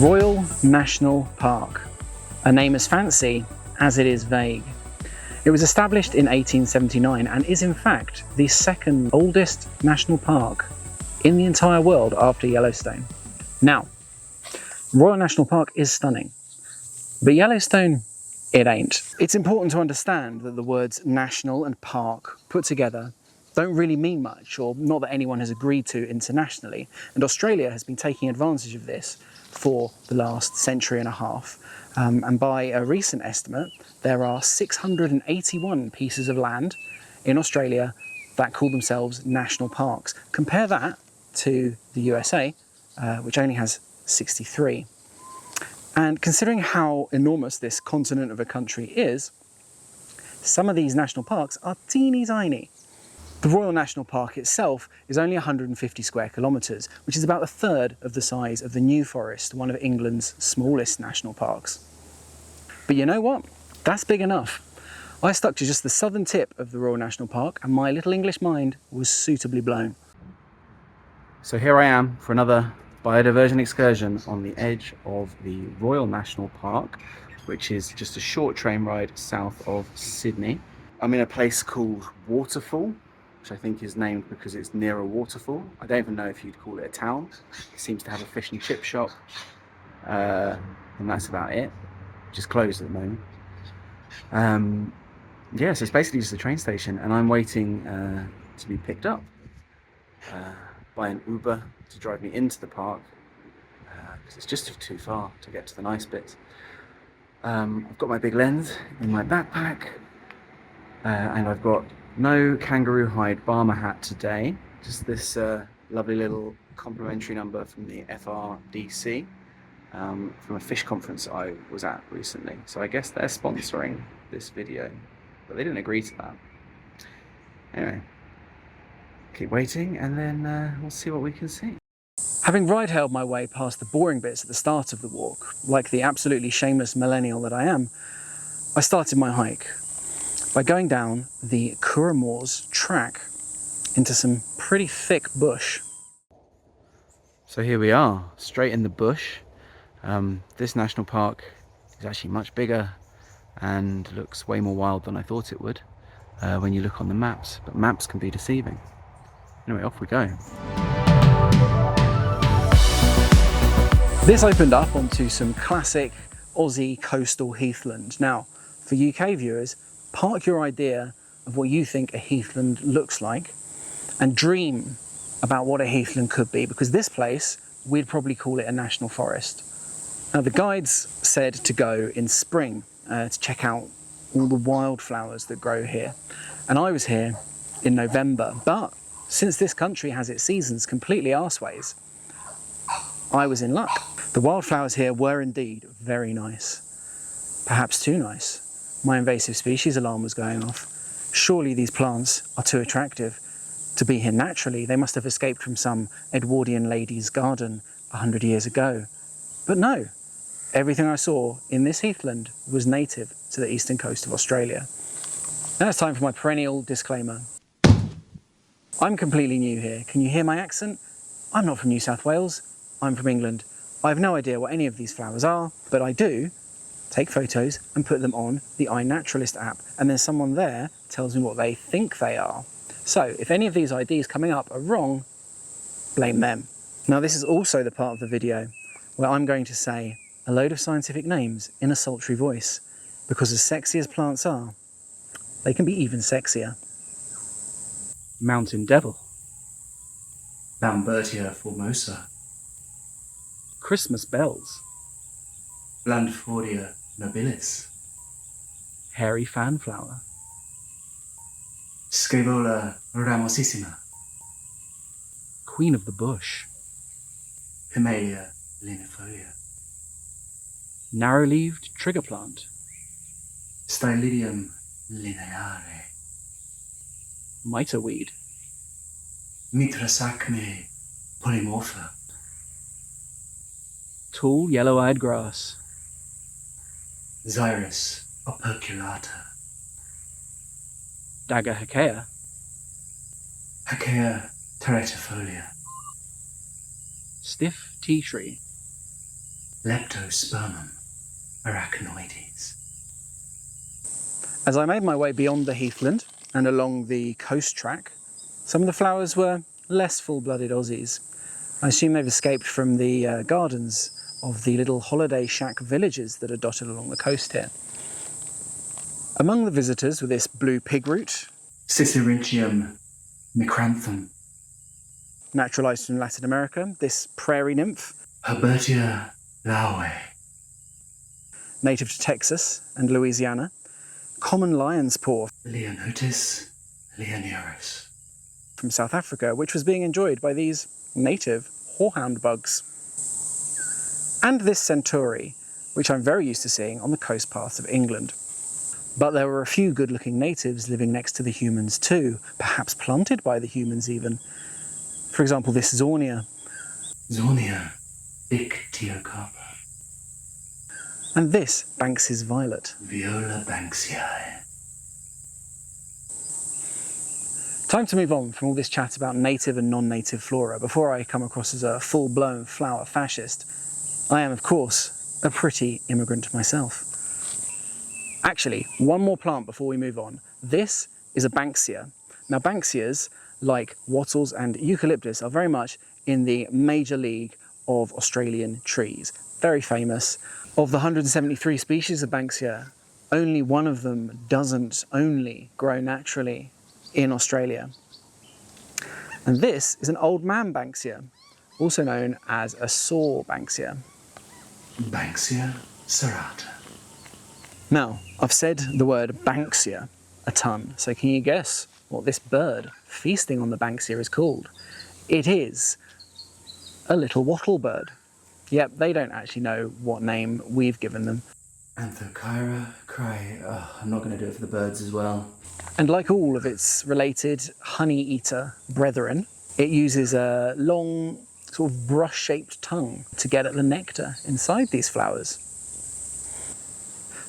Royal National Park, a name as fancy as it is vague. It was established in 1879 and is in fact the second oldest national park in the entire world after Yellowstone. Now, Royal National Park is stunning, but Yellowstone, it ain't. It's important to understand that the words national and park put together don't really mean much, or not that anyone has agreed to internationally, and Australia has been taking advantage of this for the last century and a half. And by a recent estimate, there are 681 pieces of land in Australia that call themselves national parks. Compare that to the USA, which only has 63. And considering how enormous this continent of a country is, some of these national parks are teeny tiny. The Royal National Park itself is only 150 square kilometres, which is about a third of the size of the New Forest, one of England's smallest national parks. But you know what? That's big enough. I stuck to just the southern tip of the Royal National Park and my little English mind was suitably blown. So here I am for another biodiversion excursion on the edge of the Royal National Park, which is just a short train ride south of Sydney. I'm in a place called Waterfall, which I think is named because it's near a waterfall. I don't even know if you'd call it a town. It seems to have a fish and chip shop, and that's about it, which is closed at the moment. Yeah, so it's basically just a train station, and I'm waiting to be picked up by an Uber to drive me into the park, because it's just too far to get to the nice bits. I've got my big lens in my backpack, and I've got no kangaroo hide Barmer hat today, just this lovely little complimentary number from the FRDC, from a fish conference I was at recently. So I guess they're sponsoring this video, but they didn't agree to that. Anyway, keep waiting and then we'll see what we can see. Having ride-hailed my way past the boring bits at the start of the walk, like the absolutely shameless millennial that I am, I started my hike by going down the Moors track into some pretty thick bush. So here we are, straight in the bush. This national park is actually much bigger and looks way more wild than I thought it would when you look on the maps, but maps can be deceiving. Anyway, off we go. This opened up onto some classic Aussie coastal heathland. Now, for UK viewers, park your idea of what you think a heathland looks like and dream about what a heathland could be, because this place, we'd probably call it a national forest. Now, the guides said to go in spring to check out all the wildflowers that grow here. And I was here in November, but since this country has its seasons completely arseways, I was in luck. The wildflowers here were indeed very nice, perhaps too nice. My invasive species alarm was going off. Surely these plants are too attractive to be here naturally. They must have escaped from some Edwardian lady's garden 100 years ago. But no, everything I saw in this heathland was native to the eastern coast of Australia. Now it's time for my perennial disclaimer. I'm completely new here. Can you hear my accent? I'm not from New South Wales, I'm from England. I have no idea what any of these flowers are, but I do take photos and put them on the iNaturalist app, and then someone there tells me what they think they are. So if any of these IDs coming up are wrong, blame them. Now this is also the part of the video where I'm going to say a load of scientific names in a sultry voice, because as sexy as plants are, they can be even sexier. Mountain Devil, Lambertia formosa, Christmas Bells, Blandfordia nobilis, Hairy Fanflower, Scaevola ramosissima, Queen of the Bush, Pimelia linifolia, Narrow-leaved Trigger Plant, Stylidium lineare, Miterweed, Mitrasacme polymorpha, Tall Yellow-eyed Grass, Xyrus operculata, Daguerreotypha, Hakea terretifolia, Stiff Tea Tree, Leptospermum arachnoides. As I made my way beyond the heathland and along the coast track, some of the flowers were less full-blooded Aussies. I assume they've escaped from the gardens of the little holiday shack villages that are dotted along the coast here. Among the visitors were this blue pigroot, Cicerinchium micranthum. naturalised from Latin America, this prairie nymph, Herbertia laue. native to Texas and Louisiana, common lion's paw Leonotis leonuris. from South Africa, which was being enjoyed by these native horehound bugs. And this centauri, which I'm very used to seeing on the coast paths of England. But there were a few good-looking natives living next to the humans too, perhaps planted by the humans even. For example, this Zornia. Zornia ictiocarpa. And this Banks's violet. Viola Banksiae. Time to move on from all this chat about native and non-native flora before I come across as a full-blown flower fascist. I am, of course, a pretty immigrant myself. Actually, one more plant before we move on. This is a Banksia. Now, Banksias, like wattles and eucalyptus, are very much in the major league of Australian trees. Very famous. Of the 173 species of Banksia, only one of them doesn't only grow naturally in Australia. And this is an old Man Banksia, also known as a saw Banksia. Banksia serrata. Now, I've said the word Banksia a ton, so can you guess what this bird feasting on the Banksia is called? It is a little wattle bird. Yep, they don't actually know what name we've given them. Anthochaira cray. I'm not going to do it for the birds as well. And like all of its related honey-eater brethren, it uses a long, sort of brush-shaped tongue to get at the nectar inside these flowers.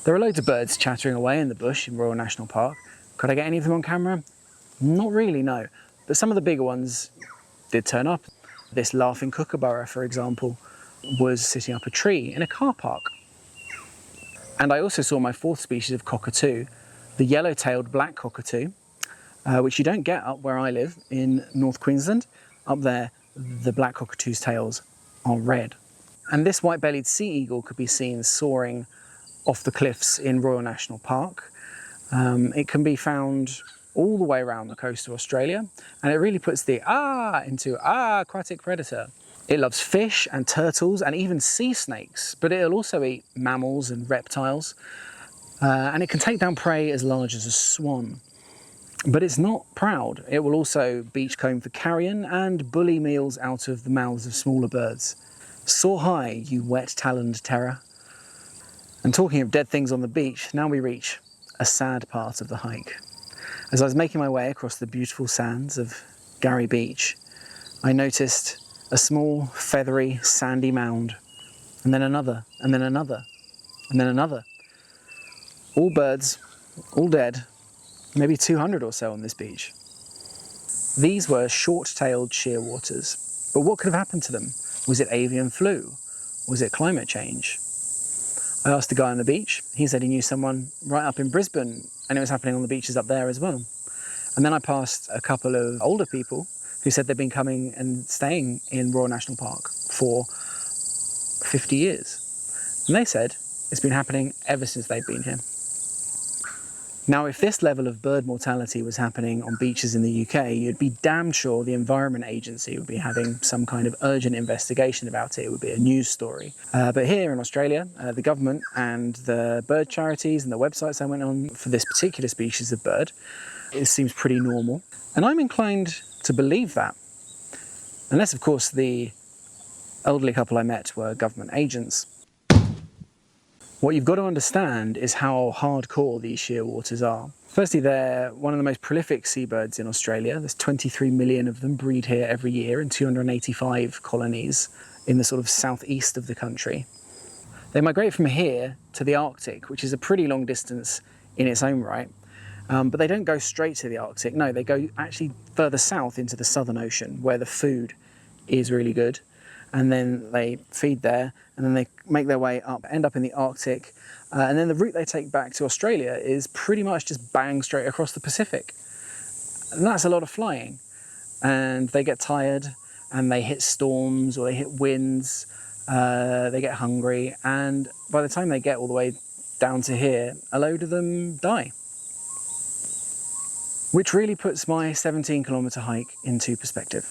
There are loads of birds chattering away in the bush in Royal National Park. Could I get any of them on camera? Not really, no. But some of the bigger ones did turn up. This laughing kookaburra, for example, was sitting up a tree in a car park. And I also saw my fourth species of cockatoo, the yellow-tailed black cockatoo, which you don't get up where I live in North Queensland. Up there, the black cockatoo's tails are red. And this white-bellied sea eagle could be seen soaring off the cliffs in Royal National Park. It can be found all the way around the coast of Australia, and it really puts the into aquatic predator. It loves fish and turtles and even sea snakes, but it'll also eat mammals and reptiles. And it can take down prey as large as a swan. But it's not proud. It will also beachcomb for carrion and bully meals out of the mouths of smaller birds. Soar high, you wet-taloned terror. And talking of dead things on the beach, now we reach a sad part of the hike. As I was making my way across the beautiful sands of Garry Beach, I noticed a small, feathery, sandy mound, and then another, and then another, and then another. All birds, all dead, maybe 200 or so on this beach. These were short-tailed shearwaters, but what could have happened to them? Was it avian flu? Was it climate change? I asked a guy on the beach. He said he knew someone right up in Brisbane, and it was happening on the beaches up there as well. And then I passed a couple of older people who said they'd been coming and staying in Royal National Park for 50 years. And they said it's been happening ever since they've been here. Now, if this level of bird mortality was happening on beaches in the UK, you'd be damn sure the Environment Agency would be having some kind of urgent investigation about it. It would be a news story. But here in Australia, the government and the bird charities and the websites I went on for this particular species of bird, it seems pretty normal. And I'm inclined to believe that. Unless, of course, the elderly couple I met were government agents. What you've got to understand is how hardcore these shearwaters are. Firstly, they're one of the most prolific seabirds in Australia. There's 23 million of them breed here every year in 285 colonies in the sort of southeast of the country. They migrate from here to the Arctic, which is a pretty long distance in its own right. But they don't go straight to the Arctic. No, they go actually further south into the Southern Ocean, where the food is really good. and then they feed there, and then they make their way up, end up in the Arctic, and then the route they take back to Australia is pretty much just bang straight across the Pacific. And that's a lot of flying, and they get tired, and they hit storms or they hit winds, they get hungry, and by the time they get all the way down to here, a load of them die. Which really puts my 17-kilometre hike into perspective.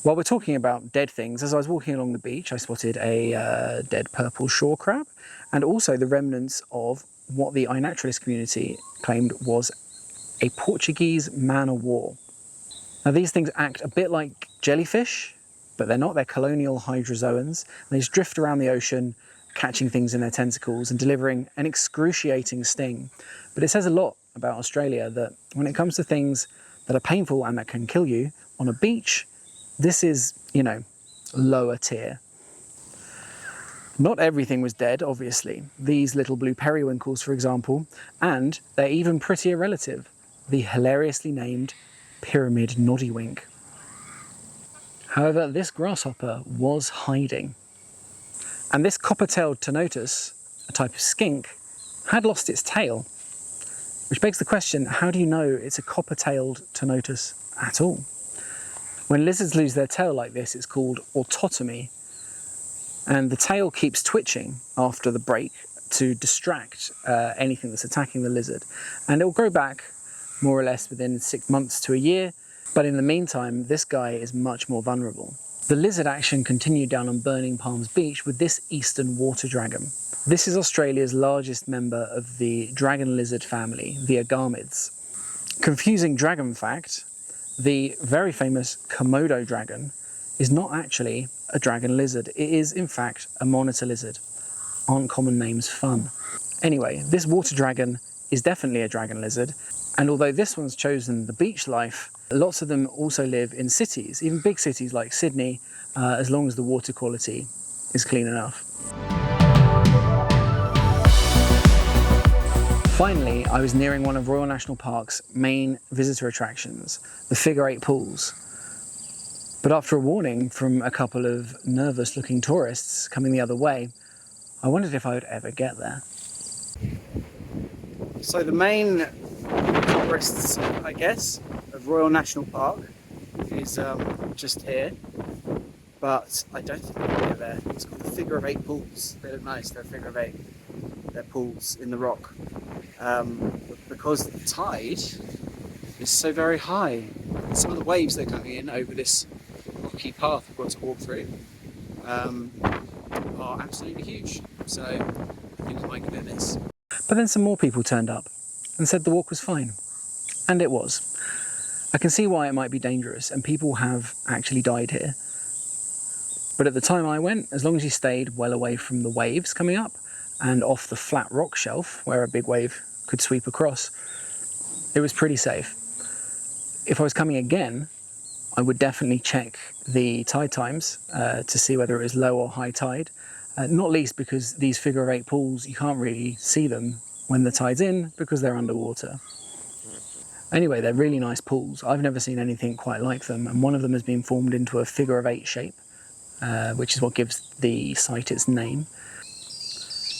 While we're talking about dead things, as I was walking along the beach, I spotted a dead purple shore crab, and also the remnants of what the iNaturalist community claimed was a Portuguese man-o'-war. Now these things act a bit like jellyfish, but they're not. They're colonial hydrozoans. They just drift around the ocean, catching things in their tentacles and delivering an excruciating sting. But it says a lot about Australia that when it comes to things that are painful and that can kill you on a beach, this is, you know, lower tier. Not everything was dead, obviously. These little blue periwinkles, for example, and their even prettier relative, the hilariously named pyramid noddywink. However, this grasshopper was hiding. And this copper-tailed Ctenotous, a type of skink, had lost its tail. Which begs the question, how do you know it's a copper-tailed Ctenotous at all? When lizards lose their tail like this, it's called autotomy. And the tail keeps twitching after the break to distract anything that's attacking the lizard. And it'll grow back more or less within 6 months to a year. But in the meantime, this guy is much more vulnerable. The lizard action continued down on Burning Palms Beach with this eastern water dragon. This is Australia's largest member of the dragon lizard family, the agamids. Confusing dragon fact, the very famous Komodo dragon is not actually a dragon lizard. It is, in fact, a monitor lizard. Aren't common names fun? Anyway, this water dragon is definitely a dragon lizard, and although this one's chosen the beach life, lots of them also live in cities, even big cities like Sydney, as long as the water quality is clean enough. Finally, I was nearing one of Royal National Park's main visitor attractions, the figure-8 pools. But after a warning from a couple of nervous-looking tourists coming the other way, I wondered if I would ever get there. So the main tourists, I guess, of Royal National Park is just here, but I don't think I can get there. It's called the figure-8 pools. They look nice, they're figure-8. They're pools in the rock. Because the tide is so very high. Some of the waves that are coming in over this rocky path we've got to walk through are absolutely huge. So I think I might give it a miss. But then some more people turned up and said the walk was fine. And it was. I can see why it might be dangerous, and people have actually died here. But at the time I went, as long as you stayed well away from the waves coming up and off the flat rock shelf where a big wave could sweep across, it was pretty safe. If I was coming again, I would definitely check the tide times to see whether it was low or high tide, not least because these figure-8 pools, you can't really see them when the tide's in because they're underwater. Anyway, they're really nice pools. I've never seen anything quite like them, and one of them has been formed into a figure-8 shape, which is what gives the site its name.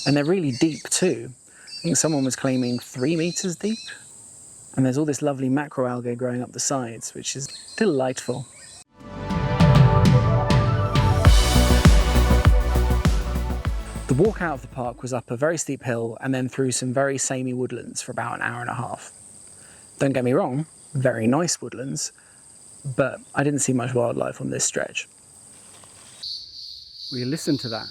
And they're really deep too. I think someone was claiming 3 meters deep. And there's all this lovely macroalgae growing up the sides, which is delightful. The walk out of the park was up a very steep hill and then through some very samey woodlands for about an hour and a half. Don't get me wrong, very nice woodlands, but I didn't see much wildlife on this stretch. Will you listen to that?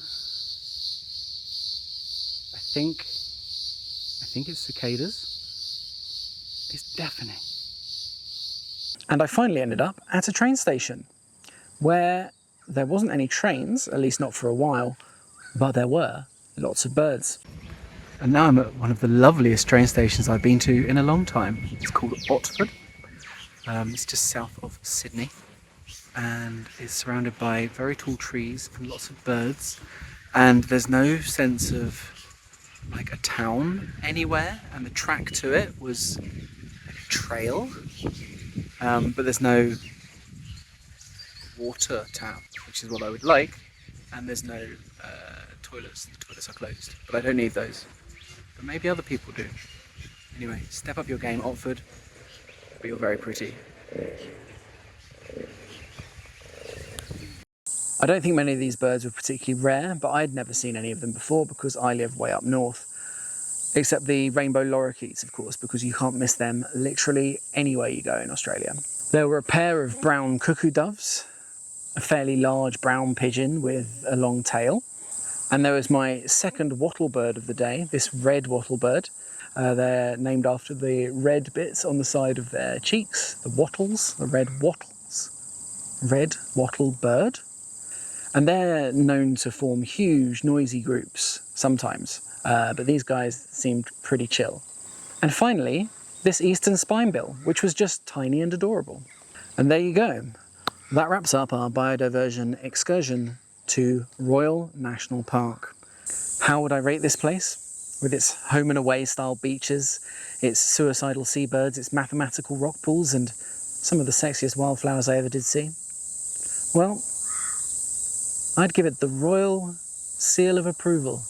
I think it's cicadas. It's deafening. And I finally ended up at a train station where there wasn't any trains, at least not for a while, but there were lots of birds. And now I'm at one of the loveliest train stations I've been to in a long time. It's called Otford. It's just south of Sydney, and it's surrounded by very tall trees and lots of birds, and there's no sense of like a town anywhere, and the track to it was like a trail, but there's no water tap, which is what I would like, and there's no toilets. The toilets are closed, but I don't need those. But maybe other people do. Anyway, step up your game, Otford, but you're very pretty. I don't think many of these birds were particularly rare, but I'd never seen any of them before because I live way up north. Except the rainbow lorikeets, of course, because you can't miss them literally anywhere you go in Australia. There were a pair of brown cuckoo doves, a fairly large brown pigeon with a long tail, and there was my second wattle bird of the day, this red wattle bird. They're named after the red bits on the side of their cheeks, the wattles, the red wattles. Red wattle bird. And they're known to form huge, noisy groups sometimes, but these guys seemed pretty chill. And finally, this eastern spinebill, which was just tiny and adorable. And there you go. That wraps up our biodiversion excursion to Royal National Park. How would I rate this place? With its home and away style beaches, its suicidal seabirds, its mathematical rock pools, and some of the sexiest wildflowers I ever did see? Well, I'd give it the royal seal of approval.